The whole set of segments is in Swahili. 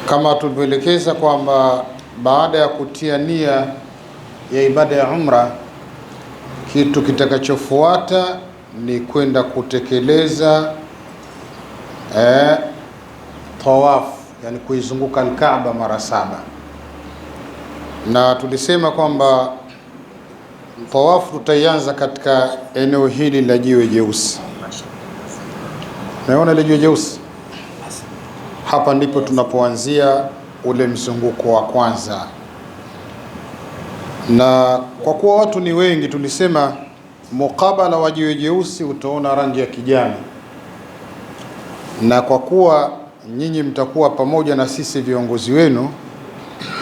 Kama tulivyoelekeza kwamba baada ya kutia nia ya ibada ya umra, kitu kitakachofuata ni kwenda kutekeleza tawaf, yani kuizunguka al-Kaaba mara 7. Na tulisema kwamba tawaf tutaianza katika eneo hili la jiwe jeusi. Naona ile jiwe jeusi? Hapa ndipo tunapoanzia ule mzunguko wa kwanza. Na kwa kuwa watu ni wengi, tulisema mukabala wa jiwe jeusi utaona rangi ya kijani. Na kwa kuwa nyinyi mtakuwa pamoja na sisi viongozi wenu,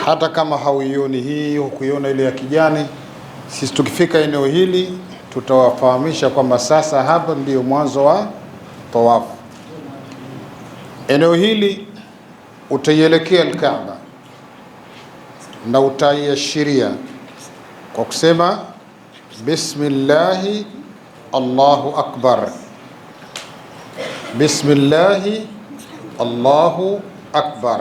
hata kama hauioni hii hukuiona ile ya kijani, sisi tukifika eneo hili tutawafahamisha kwamba sasa hapa ndio mwanzo wa tawafu. Eneo hili utaielekea al-Kaaba na utaiashiria kwa kusema bismillahi Allahu akbar, bismillahi Allahu akbar.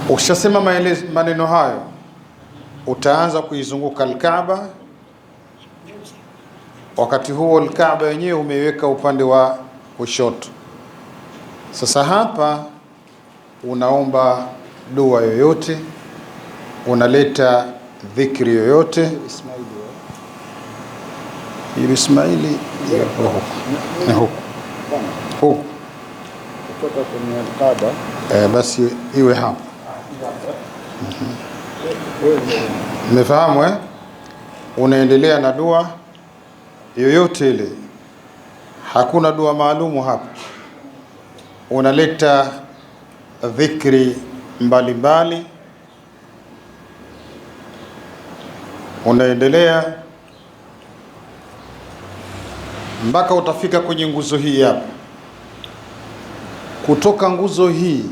Ukishasema maneno hayo, utaanza kuizunguka al-Kaaba. Wakati huo al-Kaaba yenyewe umeiweka upande wa kushoto. Sasa hapa unaomba dua yoyote, unaleta dhikri yoyote. Ismaili huku kutoka kwenye al-Kaaba, basi iwe hapa. Umefahamu Unaendelea na dua yoyote ile, hakuna dua maalumu hapa. Unaleta dhikri mbalimbali, unaendelea mpaka utafika kwenye nguzo hii hapa. Kutoka nguzo hii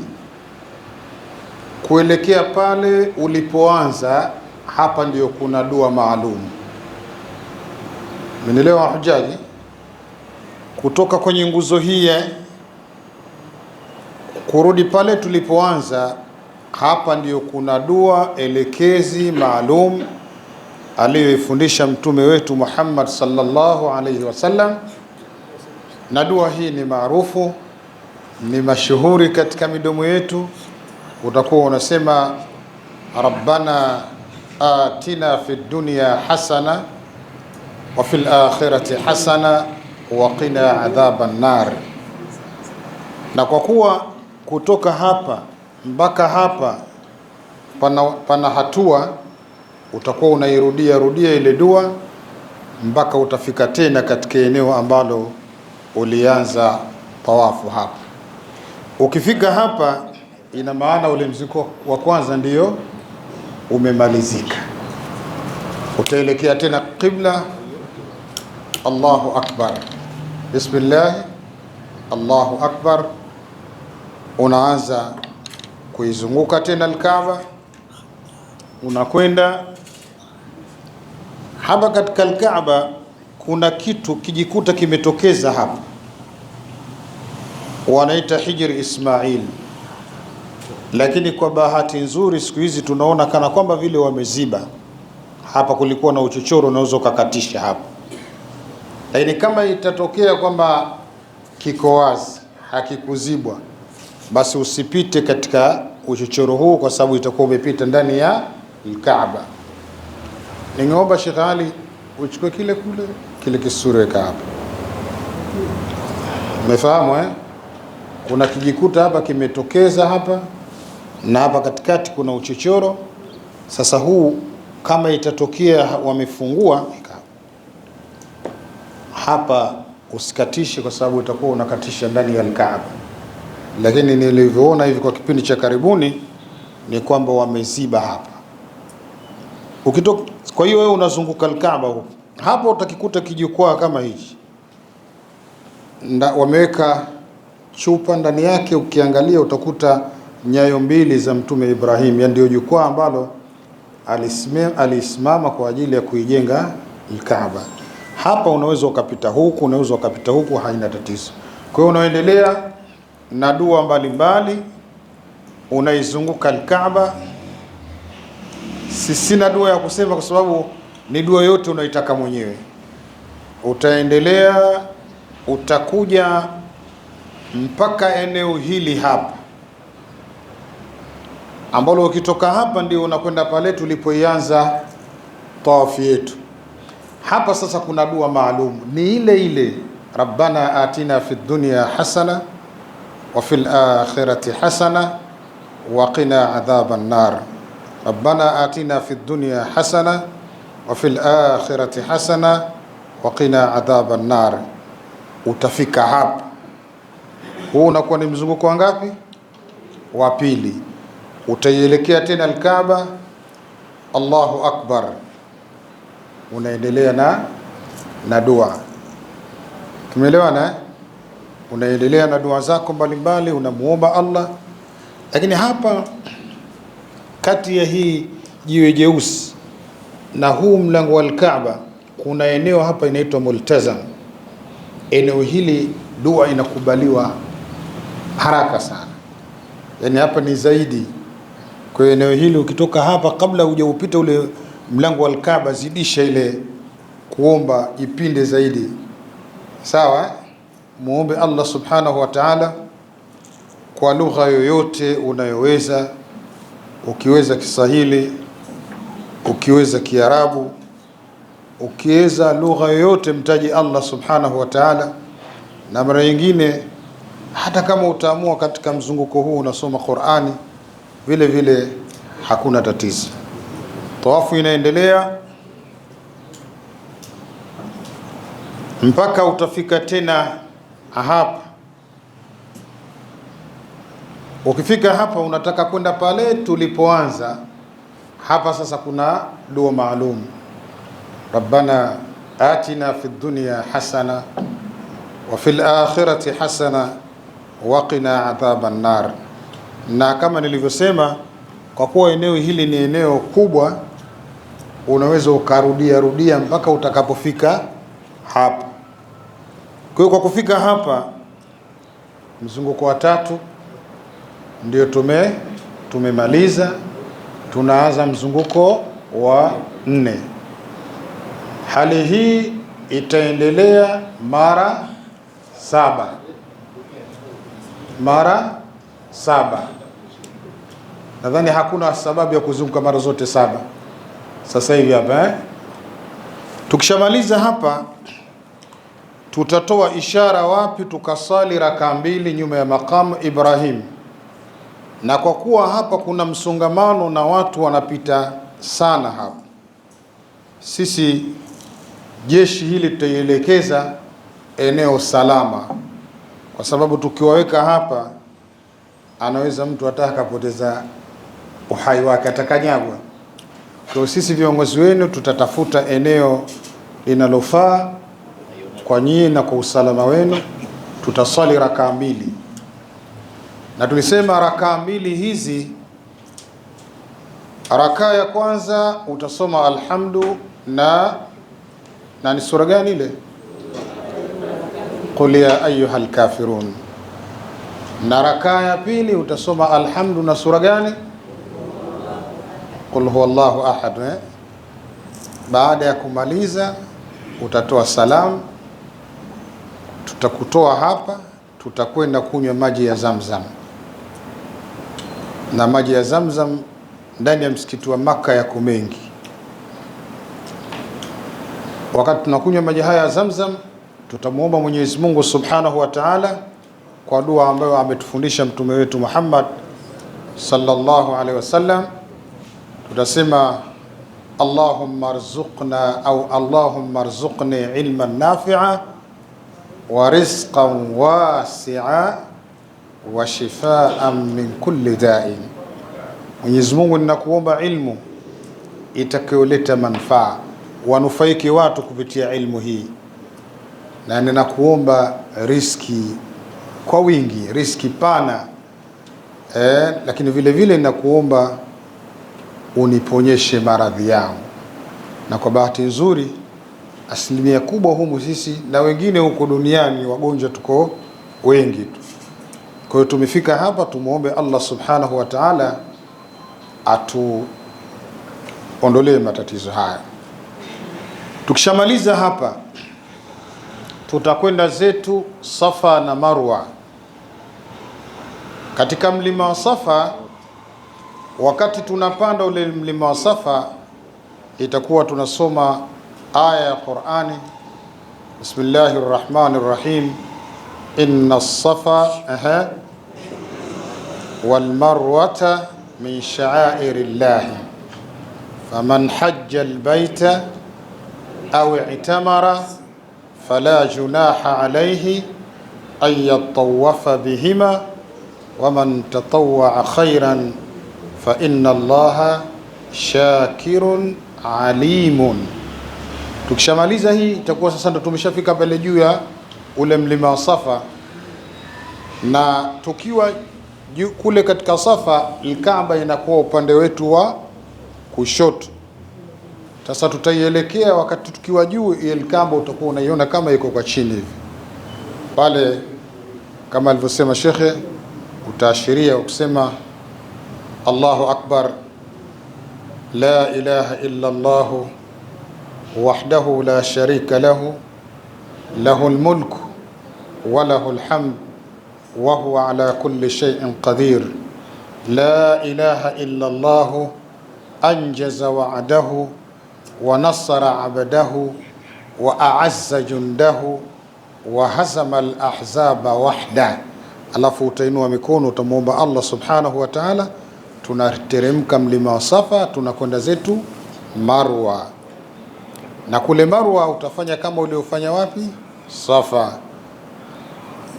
kuelekea pale ulipoanza, hapa ndio kuna dua maalumu. Mmenielewa hujaji? Kutoka kwenye nguzo hii kurudi pale tulipoanza, hapa ndio kuna dua elekezi maalum aliyoifundisha mtume wetu Muhammad sallallahu alaihi wasallam. Na dua hii ni maarufu, ni mashuhuri katika midomo yetu. Utakuwa unasema rabbana atina fid dunya hasana wa fil akhirati hasana wa qina adhaban nar. Na kwa kuwa kutoka hapa mpaka hapa pana hatua, utakuwa unairudia ile dua mpaka utafika tena katika eneo ambalo ulianza tawafu hapa. Ukifika hapa, ina maana ule mzunguko wa kwanza ndio umemalizika. Utaelekea tena qibla, Allahu akbar, bismillah, Allahu akbar. Unaanza kuizunguka tena al-Kaaba, unakwenda hapa. Katika al-Kaaba kuna kitu kijikuta kimetokeza hapa, wanaita Hijri Ismail. Lakini kwa bahati nzuri siku hizi tunaona kana kwamba vile wameziba hapa. Kulikuwa na uchochoro, unaweza ukakatisha hapa. Lakini kama itatokea kwamba kiko wazi, hakikuzibwa, basi usipite katika uchochoro huu, kwa sababu itakuwa umepita ndani ya al-Kaaba. Ningeomba Sheikh Ali uchukue kile kisura hapa. Umefahamu Kuna kijikuta hapa kimetokeza hapa, na hapa katikati kuna uchochoro. Sasa huu kama itatokea wamefungua hapa, usikatishe, kwa sababu utakuwa unakatisha ndani ya al-Kaaba. Lakini nilivyoona hivi kwa kipindi cha karibuni ni kwamba wameziba hapa. Ukitoka, kwa hiyo wewe unazunguka al-Kaaba huko, hapo utakikuta kijukwaa kama hichi, wameweka chupa ndani yake. Ukiangalia utakuta nyayo mbili za Mtume Ibrahim, ndio jukwaa ambalo alisimama kwa ajili ya kuijenga al-Kaaba. Hapa unaweza ukapita huku, unaweza ukapita huku, haina tatizo. Kwa hiyo unaendelea na dua mbalimbali, unaizunguka Al-Kaaba. Sina dua ya kusema kwa sababu ni dua yote unaitaka mwenyewe. Utaendelea, utakuja mpaka eneo hili hapa, ambalo ukitoka hapa ndio unakwenda pale tulipoianza tawafu yetu. Hapa sasa kuna dua maalum, ni ile ile, Rabbana atina fid dunya hasana wa fil akhirati hasana wa qina adhaban nar. Rabbana atina fid dunya hasana wa fil akhirati hasana wa qina adhaban nar. Utafika hapa, huu unakuwa ni mzunguko wa ngapi? Wa pili. Utaielekea tena Al-Kaaba, Allahu akbar, unaendelea na dua. Tumeelewana? Unaendelea na dua zako mbalimbali, unamuomba Allah. Lakini hapa kati ya hii jiwe jeusi na huu mlango wa Al-Kaaba kuna eneo hapa inaitwa Multazam. Eneo hili dua inakubaliwa haraka sana, yani hapa ni zaidi. Kwa eneo hili ukitoka hapa, kabla hujaupita ule mlango wa Al-Kaaba, zidisha ile kuomba ipinde zaidi. Sawa? Muombe Allah subhanahu wa ta'ala kwa lugha yoyote unayoweza. Ukiweza Kiswahili, ukiweza Kiarabu, ukiweza lugha yoyote, mtaji Allah subhanahu wa ta'ala. Na mara nyingine hata kama utaamua katika mzunguko huu unasoma Qur'ani, vile vile hakuna tatizo. Tawafu inaendelea mpaka utafika tena hapa. Ukifika hapa unataka kwenda pale tulipoanza. Hapa sasa kuna dua maalum, Rabbana atina fid dunya hasana wa fil akhirati hasana wa qina adhaban nar. Na kama nilivyosema, kwa kuwa eneo hili ni eneo kubwa, unaweza ukarudia mpaka utakapofika hapa. Kwa hiyo kwa kufika hapa, mzunguko wa tatu ndio tumemaliza. Tunaanza mzunguko wa 4. Hali hii itaendelea mara 7. Mara 7. Nadhani hakuna sababu ya kuzunguka mara zote 7 sasa hivi hapa. Tukishamaliza hapa, tutatoa ishara wapi tukasali raka 2 nyuma ya makamu Ibrahim. Na kwa kuwa hapa kuna msongamano na watu wanapita sana hapa, sisi jeshi hili tutaielekeza eneo salama, kwa sababu tukiwaweka hapa anaweza mtu ataka poteza uhai wake, atakanyagwa. Kwa sisi viongozi wenu tutatafuta eneo linalofaa kwa nyinyi na kwa usalama wenu. Tutasali raka 2, na tulisema raka 2 hizi, raka ya kwanza utasoma alhamdu na ni sura gani ile? Qul ya ayyuhal kafirun. Na raka ya pili utasoma alhamdu na sura gani? Qul huwallahu ahad. Baada ya kumaliza utatoa salamu, tutakutoa hapa, tutakwenda kunywa maji ya Zamzam. Na maji ya Zamzam ndani ya msikiti wa Makka yako mengi. Wakati tunakunywa maji haya ya Zamzam, tutamuomba Mwenyezi Mungu Subhanahu wa Ta'ala kwa dua ambayo ametufundisha mtume wetu Muhammad sallallahu alaihi wasallam. Tutasema Allahumma arzuqna au Allahumma arzuqni ilman nafi'a wa rizqan wasi'a wa shifaan min kulli da'in. Mwenyezi Mungu, ninakuomba ilmu itakayoleta manufaa, wanufaike watu kupitia ilmu hii, na ninakuomba riski kwa wingi, riski pana, lakini vile vile ninakuomba uniponyeshe maradhi yangu. Na kwa bahati nzuri asilimia kubwa humu sisi na wengine huko duniani wagonjwa tuko wengi tu. Kwa hiyo tumefika hapa, tumuombe Allah subhanahu wa ta'ala atuondolee matatizo haya. Tukishamaliza hapa, tutakwenda zetu Safa na Marwa. Katika mlima wa Safa, wakati tunapanda ule mlima wa Safa, itakuwa tunasoma aya ya Qur'ani, Bismillahir Rahmanir Rahim, inna as-safa wal marwata min sha'airillah faman hajja al-bayta aw i'tamara fala junaha alayhi an yatawafa bihima waman tatawwa'a khairan fa inna Allaha shakirun alimun. Tukishamaliza hii itakuwa sasa ndo tumeshafika pale juu ya ule mlima wa Safa, na tukiwa kule katika Safa, Kaaba inakuwa upande wetu wa kushoto. Sasa tutaielekea, wakati tukiwa juu ile Kaaba utakuwa unaiona kama iko kwa chini hivi pale, kama alivyosema shekhe, utaashiria ukisema Allahu akbar, la ilaha illa Allah wahdahu la sharika lahu lahul mulku wa lahul hamd wa huwa ala kulli shay'in qadir, la ilaha illa Allah anjaza wa'dahu wa nasara 'abdahu wa a'azza jundahu wa hazama al-ahzaba wahda. Alafu utainua mikono, utamwomba Allah subhanahu wa ta'ala. Tunateremka mlima wa Safa, tunakwenda zetu Marwa, na kule Marwa utafanya kama uliofanya wapi? Safa.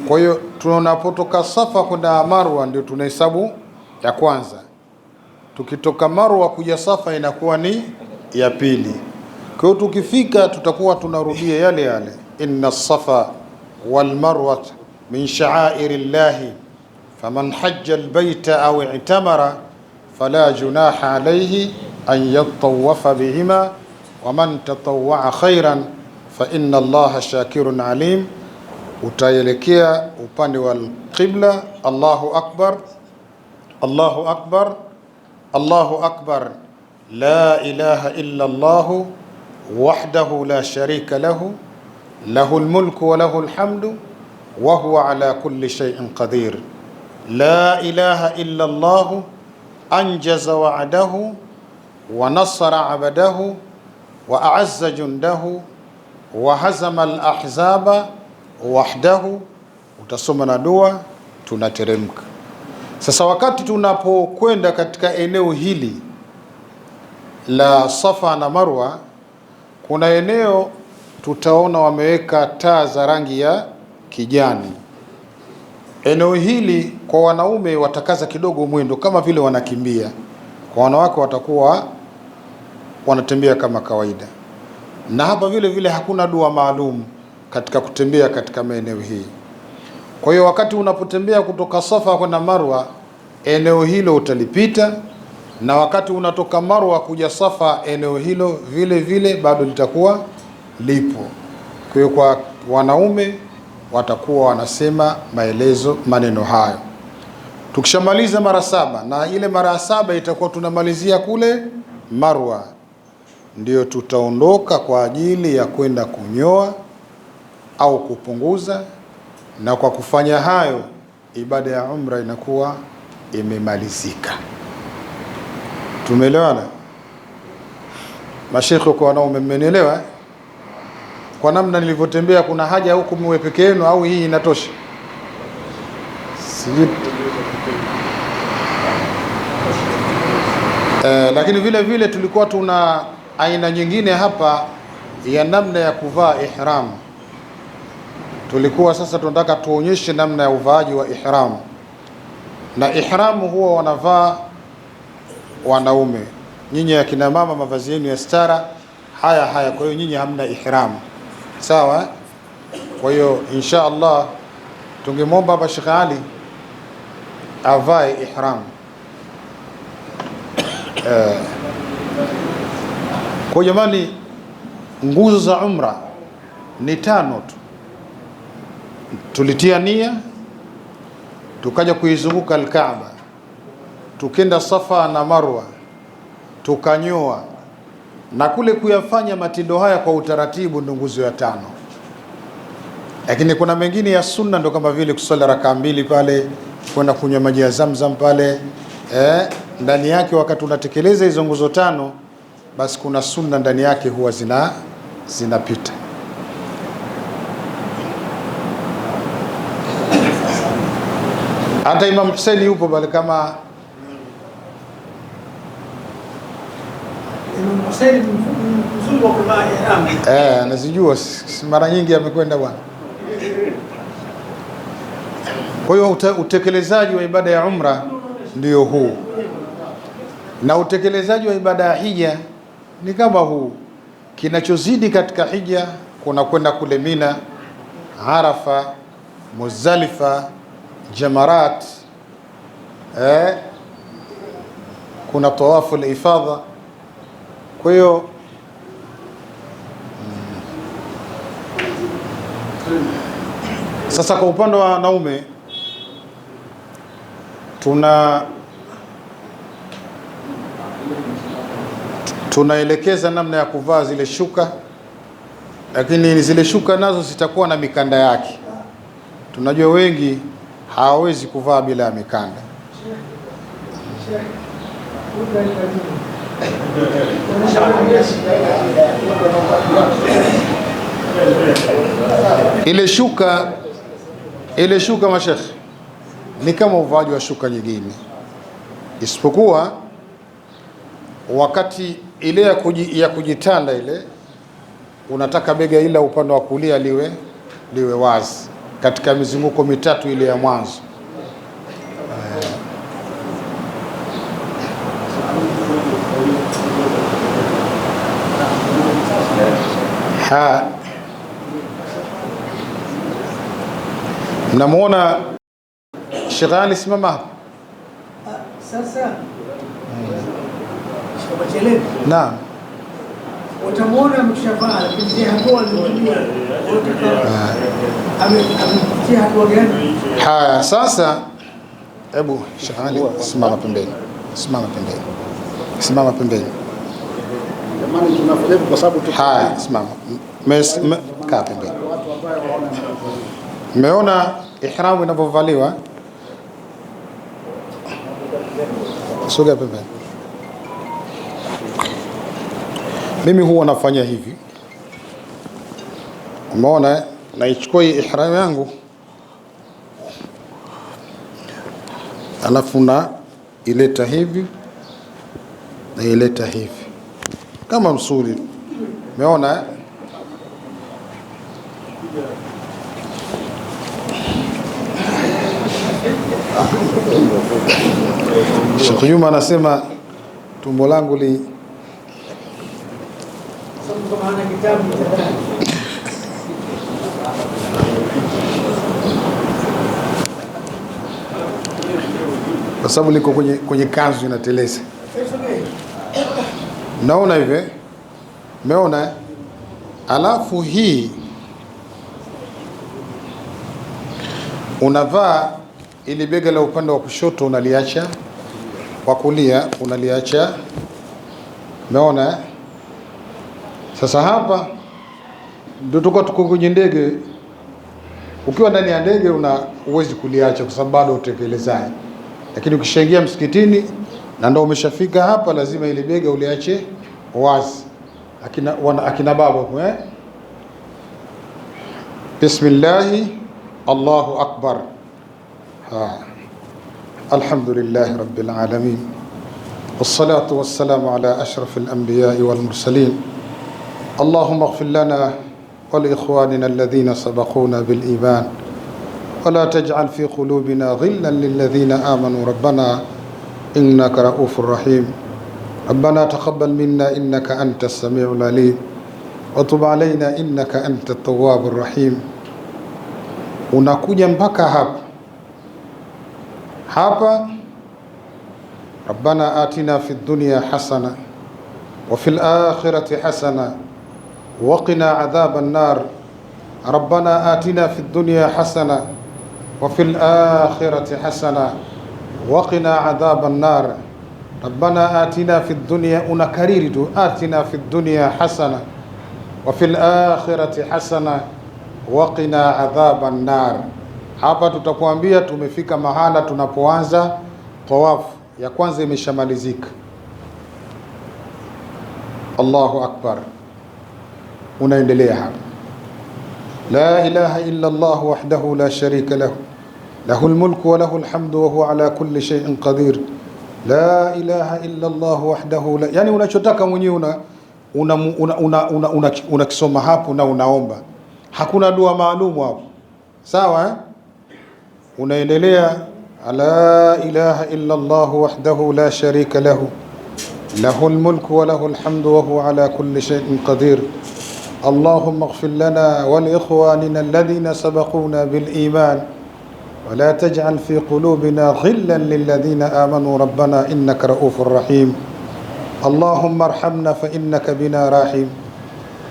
Kwa hiyo tunapotoka Safa kwenda Marwa ndio tunahesabu ya kwanza. Tukitoka Marwa kuja Safa inakuwa ni ya pili. Kwa hiyo tukifika tutakuwa tunarudia yale yale, inna safa wal marwa min sha'airillahi faman hajja albayta aw i'tamara fala junaha alayhi an yatawafa bihima waman tatawwa'a khairan fa inna Allaha shakirun alim. Utaelekea upande wa qibla, Allahu akbar, Allahu akbar, Allahu akbar, la ilaha illa Allah wahdahu la sharika lahu lahul mulku wa lahul hamdu wa huwa ala kulli shay'in qadir, la ilaha illa Allah anjaza wa'dahu wa nasara 'abdahu wa a'azza jundahu wa hazama al-ahzaba wahdahu. Utasoma na dua, tunateremka. Sasa wakati tunapokwenda katika eneo hili la Safa na Marwa, kuna eneo tutaona wameweka taa za rangi ya kijani. Eneo hili kwa wanaume watakaza kidogo mwendo kama vile wanakimbia, kwa wanawake watakuwa wanatembea kama kawaida. Na hapa vile vile hakuna dua maalum katika kutembea katika maeneo hii. Kwa hiyo wakati unapotembea kutoka Safa kwenda Marwa, eneo hilo utalipita, na wakati unatoka Marwa kuja Safa, eneo hilo vile vile bado litakuwa lipo. Kwa hiyo kwa wanaume watakuwa wanasema maneno hayo. Tukishamaliza mara 7, na ile mara 7 itakuwa tunamalizia kule Marwa, ndio tutaondoka kwa ajili ya kwenda kunyoa au kupunguza, na kwa kufanya hayo ibada ya umra inakuwa imemalizika. Tumeelewana mashekhe? Kwa wanaume mmenielewa? Kwa namna nilivyotembea, kuna haja huku mwe peke yenu au hii inatosha? Sijui. Lakini vile vile tulikuwa tuna aina nyingine hapa ya namna ya kuvaa ihram. Tulikuwa sasa tunataka tuonyeshe namna ya uvaaji wa ihram, na ihramu huwa wanavaa wanaume. Nyinyi akina mama mavazi yenu ya stara haya, kwa hiyo nyinyi hamna ihram, sawa? Kwa hiyo insha Allah tungemwomba hapa Sheikh Ali avae ihram. Kwa jamani, nguzo za umra ni 5 tu. Tulitia nia, tukaja kuizunguka Al-Kaaba, tukenda Safa na Marwa, tukanyoa, na kule kuyafanya matendo haya kwa utaratibu ndo nguzo ya 5. Lakini kuna mengine ya sunna ndo kama vile kusali raka 2 pale, kwenda kunywa maji ya Zamzam pale, ndani yake wakati unatekeleza hizo nguzo 5, basi kuna sunna ndani yake huwa zinapita. Hata Imam Hussein yupo pale, kama Imam Hussein mzungu wa kuvaa ihram. Anazijua, mara nyingi amekwenda bwana. Kwa hiyo utekelezaji wa ibada ya umra ndio huu, na utekelezaji wa ibada ya hija ni kama huu. Kinachozidi katika hija kuna kwenda kule Mina, Arafa, Muzdalifa, Jamarat, kuna tawafu al-ifadha. Kwa hiyo sasa kwa upande wa wanaume tunaelekeza namna ya kuvaa zile shuka, lakini zile shuka nazo zitakuwa na mikanda yake. Tunajua wengi hawawezi kuvaa bila ya mikanda. Ile shuka mashekhe ni kama uvaaji wa shuka nyingine, isipokuwa wakati ile ya kujitanda ile unataka bega ile upande wa kulia liwe wazi katika mizunguko 3 ile ya mwanzo. Mnamuona Sheikh Ali simama hapa Sasa Shobachele, naam, utamuona mshavaa, lakini hatua aliyotumia amepitia hatua gani? Haya, sasa hebu Sheikh Ali simama pembeni, simama pembeni. Jamani, tunafanya kwa sababu haya, simama, kaa pembeni. Mmeona ihramu inavyovaliwa? Sogea pembeni. Mimi huwa nafanya hivi, umeona, naichukua hii ihramu yangu, alafu na ileta hivi na ileta hivi kama msuli, umeona. Sheikh Juma anasema tumbo langu kwa sababu liko kwenye kanzu inateleza. Naona hivi, umeona? Alafu hii unavaa ili bega la upande wa kushoto unaliacha, wa kulia unaliacha, umeona? Sasa hapa ndio tuko kwenye ndege. Ukiwa ndani ya ndege uwezi kuliacha kwa sababu bado utekelezaji, lakini ukishaingia msikitini na ndio umeshafika hapa, lazima ile bega uliache wazi. Akina baba Bismillah, Allahu akbar. Alhamdulillahi rabbil alamin, wassalatu wassalamu ala ashrafil anbiya'i wal mursalin. Allahumma ighfir lana wa li ikhwanina alladhina sabaquna bil iman wa la taj'al fi qulubina ghillan lil ladhina amanu rabbana innaka ra'ufur rahim. ربنا تقبل منا إنك أنت السميع العليم وتب علينا إنك أنت التواب الرحيم. Unakuja mpaka hapa ربنا آتنا في الدنيا حسنة وفي الآخرة حسنة وقنا عذاب النار. ربنا آتنا في الدنيا حسنة وفي الآخرة حسنة وقنا عذاب النار ربنا آتنا في الدنيا أنكرير آتنا في الدنيا حسنة وفي الآخرة حسنة وقنا عذاب النار. Hapa tutakuambia tumefika mahala tunapoanza tawafu ya kwanza imeshamalizika. Allahu akbar, unaendelea hapa. La ilaha illa Allah wahdahu la sharika lahu lahul mulku wa lahul hamdu wa huwa ala kulli shay'in qadir. La ilaha illa Allah wahdahu la, yani unachotaka mwenyewe unakisoma hapo na unaomba, hakuna dua maalum hapo, sawa eh? Unaendelea la ilaha illa Allah wahdahu la sharika lahu lahul mulku wa lahul hamdu wa huwa ala kulli shay'in qadir. Allahumma ighfir lana wa li ikhwanina alladhina sabaquna bil iman wa la taj'al fi qulubina ghillan lil ladhina amanu rabbana innaka ra'ufur rahim. Allahumma arhamna fa innaka bina rahim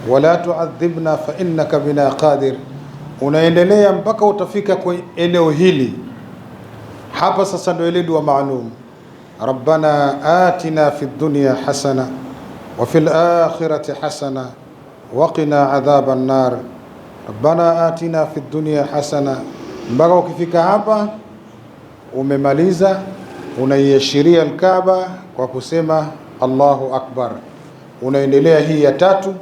wa la tu'adhibna fa innaka bina qadir. Unaendelea mpaka utafika kwenye eneo hili hapa. Sasa ndio ile dua maalum, rabbana atina fid dunya hasana wa fil akhirati hasana wa qina adhaban nar. Rabbana atina fid dunya hasana, mpaka ukifika hapa umemaliza, unaiashiria al-Kaaba kwa kusema Allahu akbar. Unaendelea hii ya tatu,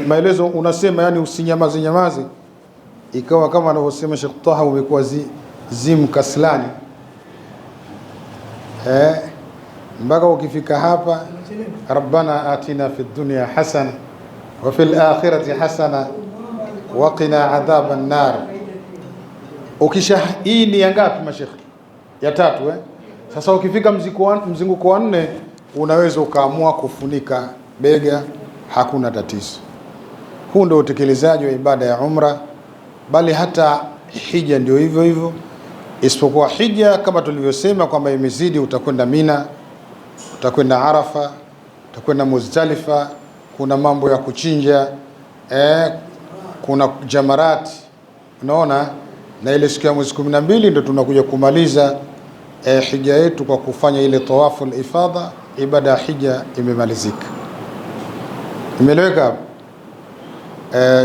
maelezo unasema, yani usinyamaze nyamaze, ikawa kama anavyosema Sheikh Taha umekuwa zim kaslani mpaka ukifika hapa rabbana atina fid dunya hasana wa fil akhirati hasana wa qina adhaban nar. Ukisha hii ni ngapi mashekhi? Ya tatu eh? Sasa ukifika mzunguko wa 4 unaweza ukaamua kufunika bega, hakuna tatizo. Huu ndio utekelezaji wa ibada ya umra, bali hata hija ndio hivyo hivyo, isipokuwa hija kama tulivyosema kwamba imezidi, utakwenda Mina, utakwenda Arafa, utakwenda Muzdalifa, kuna mambo ya kuchinja kuna jamarat, unaona, na ile siku ya mwezi 12 ndio tunakuja kumaliza hija yetu kwa kufanya ile tawafu al-ifadha. Ibada ya hija imemalizika. Imeeleweka hapo?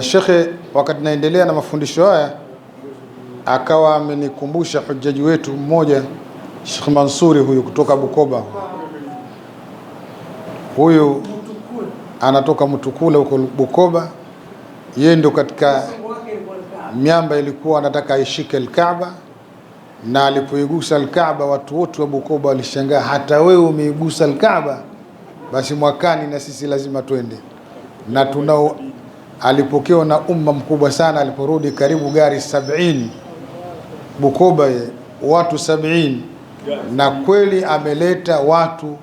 Shekhe wakati naendelea na mafundisho haya akawa amenikumbusha hujaji wetu mmoja, Sheikh Mansuri, huyu kutoka Bukoba. Huyu anatoka Mtukula huko Bukoba. Yeye ndio katika miamba ilikuwa anataka aishike al-Kaaba, na alipoigusa al-Kaaba watu wote wa Bukoba walishangaa, hata wewe umeigusa al-Kaaba, basi mwakani na sisi lazima twende. Na tunao, alipokewa na umma mkubwa sana. Aliporudi karibu gari 70 Bukoba, watu 70, na kweli ameleta watu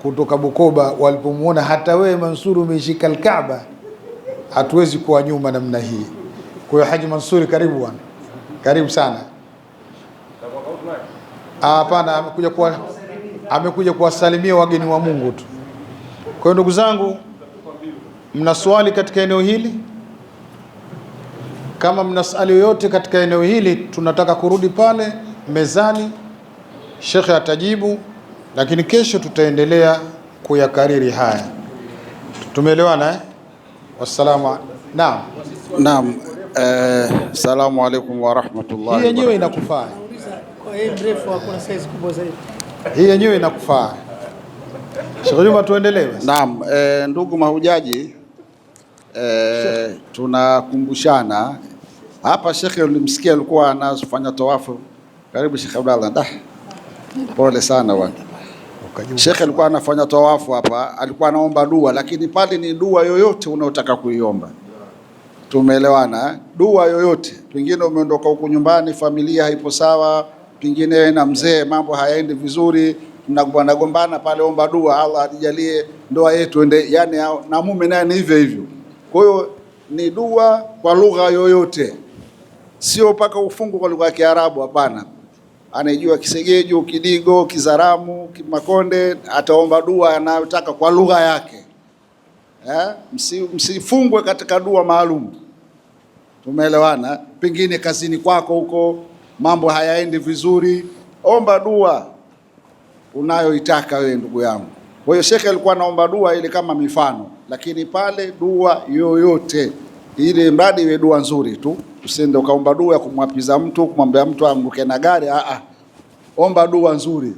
kutoka Bukoba. Walipomuona, hata wewe Mansuri umeishika al-Kaaba, hatuwezi kuwa nyuma namna hii. Kwa hiyo Haji Mansuri, karibu bwana, karibu sana. Hapana, amekuja kuwasalimia wageni wa Mungu tu. Kwa hiyo ndugu zangu, mna swali katika eneo hili? Kama mna swali yoyote katika eneo hili, tunataka kurudi pale mezani, shekhe atajibu, lakini kesho tutaendelea kuyakariri haya. Tumeelewana eh? Wassalamu. Naam. Assalamu alaykum wa rahmatullahi. Hii yenyewe inakufaa. Kwa hii mrefu hakuna size kubwa zaidi. Hii yenyewe inakufaa. Sheikh Juma, tuendelee basi. Naam, ndugu mahujaji, tunakumbushana hapa. Shekhe ulimsikia alikuwa anafanya tawafu. Karibu Sheikh Abdallah. Pole sana bwana. Shekhe alikuwa anafanya tawafu hapa, alikuwa anaomba dua, lakini pale ni dua yoyote unaotaka kuiomba. Tumeelewana? Dua yoyote. Pengine umeondoka huko nyumbani, familia haipo sawa, pengine na mzee mambo hayaendi vizuri, tunagombana pale, omba dua, Allah atujalie ndoa yetu ende, yani na mume naye ni hivyo hivyo. Kwa hiyo ni dua kwa lugha yoyote, sio paka ufungu kwa lugha ya Kiarabu, hapana. Anajua Kisegeju, Kidigo, Kizaramu, Kimakonde, ataomba dua anayotaka kwa lugha yake. Msifungwe katika dua maalum. Tumeelewana? Pengine kazini kwako huko mambo hayaendi vizuri, omba dua unayoitaka wewe ndugu yangu. Kwa hiyo shekhe alikuwa anaomba dua ile kama mifano, lakini pale dua yoyote ile mradi iwe dua nzuri tu, usende ukaomba dua ya kumwapiza mtu, kumwambia mtu anguke na gari. Omba dua nzuri,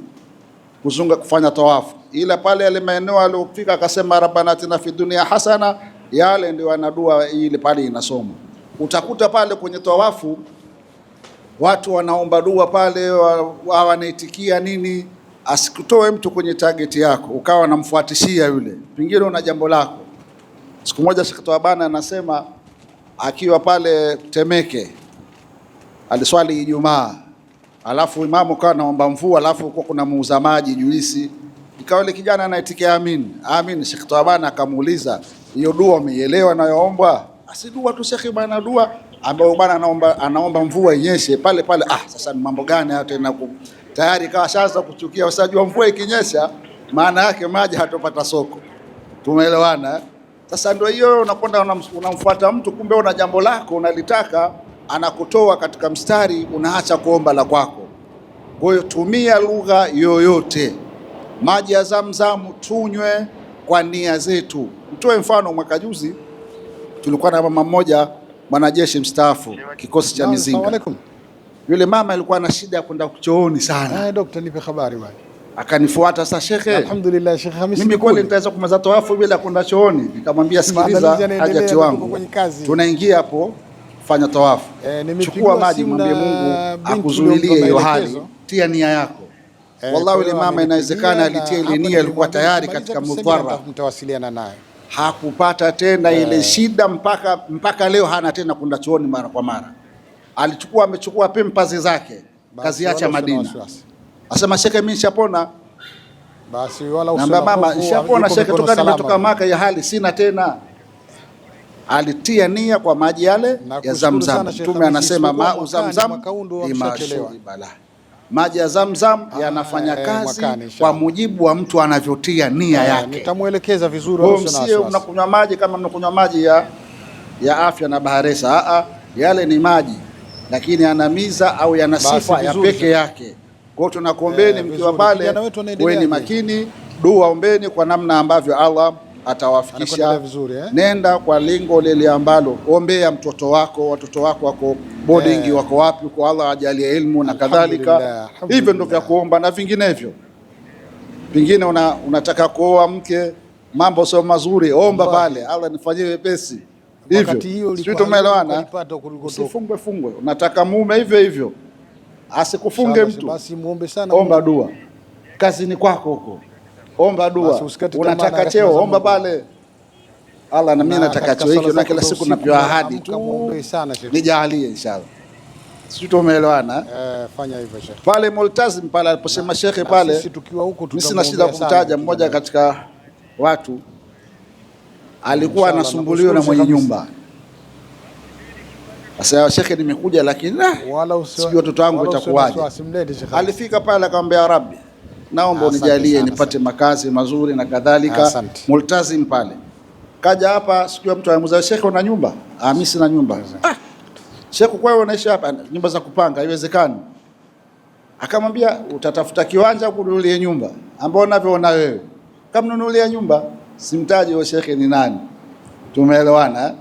kuzunga kufanya tawafu. Ila pale yale maeneo aliyofika akasema rabbana atina fid dunya hasana, yale ndio ana dua ile pale inasoma. Utakuta pale kwenye tawafu watu wanaomba dua pale, wanaitikia nini. Asikutoe mtu kwenye target yako ukawa unamfuatishia yule, pengine una jambo lako. Siku moja Sheikh Tawabana anasema akiwa pale Temeke aliswali Ijumaa, alafu imamu kawa naomba mvua, alafu kuna muuza maji juisi, ikawa ile kijana anaitikia amin amin. Sheikh Tawabana akamuuliza, hiyo dua umeielewa nayoomba? Asidua tu Sheikh bwana, dua ambayo bwana anaomba mvua inyeshe pale pale. Sasa ni mambo gani hayo tena? Tayari kawa sasa kuchukia, usajua mvua ikinyesha maana yake maji hatopata soko. Tumeelewana? Sasa ndio hiyo, unakwenda unamfuata mtu, kumbe una jambo lako unalitaka, anakutoa katika mstari, unaacha kuomba la kwako. Kwa hiyo tumia lugha yoyote. Maji ya Zamzam tunywe kwa nia zetu. Mtoe mfano, mwaka juzi tulikuwa na mama mmoja mwanajeshi mstaafu kikosi cha Mizinga. Yule mama alikuwa na shida ya kwenda chooni sana. Daktari, nipe habari bwana. Akanifuata, sasa shekhe, alhamdulillah Sheikh Hamisi, mimi kweli nitaweza kumaliza tawafu bila kwenda chooni? Nikamwambia sikiliza, hajati wangu, tunaingia hapo fanya tawafu, chukua maji, mwambie Mungu akuzuilie hiyo hali, tia nia yako. Wallahi yule mama inawezekana alitia ile nia, ilikuwa tayari katika mudhara, mtawasiliana naye, hakupata tena ile shida mpaka leo hana tena kwenda chooni mara kwa mara. Amechukua pempazi zake kaziacha Madina. Asema shekhe, mimi nishapona. Basi wala usema mama, nishapona shekhe, toka nimetoka Maka ya hali sina tena. Alitia nia kwa maji yale ya Zamzam. Mtume anasema mau Zamzam bala, maji ya Zamzam yanafanya kazi kwa mujibu wa mtu anavyotia nia yake. Nitamuelekeza vizuri, wala usina unakunywa maji kama mnakunywa maji ya afya na baharesa. Yale ni maji, lakini yanamiza au yana sifa ya peke yake. Kwa tunakuombeni mkiwa pale, weni makini, dua ombeni kwa namna ambavyo Allah atawafikisha. Nenda kwa lengo lile ambalo ombea mtoto wako, watoto wako wako boarding, wako wapi, kwa Allah ajalie elimu na kadhalika. Hivyo ndio vya kuomba, na vinginevyo pengine unataka kuoa mke, mambo sio mazuri, omba pale, Allah nifanyie wepesi. Hivyo sisi tumeelewana, usifungwe. Unataka mume hivyo asikufunge mtu, basi muombe sana, omba dua. Kazini kwako huko omba dua. Unataka cheo, omba pale, Allah na mimi nataka cheo hiki, na kila siku napewa ahadi tu, nijalie inshallah. Sisi tumeelewana. Fanya hivyo Sheikh. Pale Multazim pale aliposema shekhe pale, sisi tukiwa huko mimi sina shida kumtaja mmoja katika watu alikuwa anasumbuliwa na mwenye nyumba. Sasa shekhe, nimekuja lakini sijui watoto wangu itakuwaje. Alifika pale akamwambia, Rabbi, naomba unijalie nipate makazi mazuri na kadhalika. Multazim pale kaja hapa, siku mtu anamuuliza, shekhe, una nyumba? Mimi sina nyumba. Shekhe, kwa hiyo unaishi hapa nyumba za kupanga? Haiwezekani. Akamwambia, utatafuta kiwanja kununulia nyumba ambao unavyoona wewe. Kamnunulia nyumba, simtaji wa shekhe ni nani. Tumeelewana?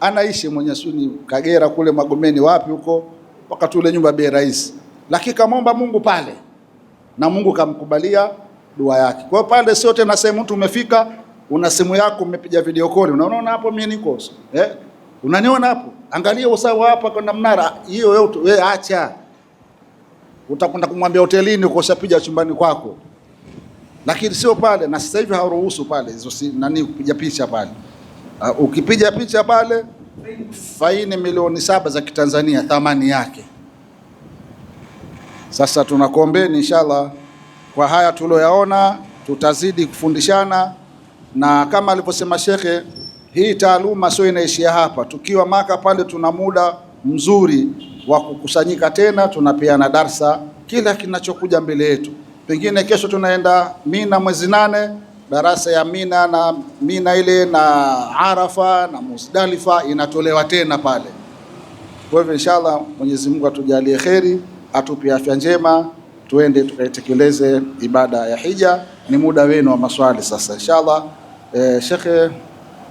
Anaishi mwenye Suni Kagera kule Magomeni wapi huko, wakati ule nyumba bei rahisi, lakini kamomba Mungu pale na Mungu kamkubalia dua yake. Kwa pale sio tena sehemu mtu umefika una simu yako umepiga video call, unaona hapo mimi niko unaniona hapo, angalia usawa hapa kwa mnara hiyo, wewe acha, utakwenda kumwambia hotelini uko ushapiga chumbani kwako, lakini sio pale. Na sasa hivi haruhusu pale hizo kupiga picha pale. Ukipiga picha pale faini milioni 7 za Kitanzania thamani yake. Sasa tunakuombeni inshallah, kwa haya tulioyaona tutazidi kufundishana, na kama alivyosema shekhe, hii taaluma sio inaishia hapa. Tukiwa Maka pale tuna muda mzuri wa kukusanyika tena, tunapeana darsa kila kinachokuja mbele yetu. Pengine kesho tunaenda Mina mwezi 8, darasa ya Mina ile na Arafa na Musdalifa inatolewa tena pale. Kwa hivyo inshallah Mwenyezi Mungu atujalie kheri, atupe afya njema, tuende tukaitekeleze ibada ya hija. Ni muda wenu wa maswali sasa inshallah. Shekhe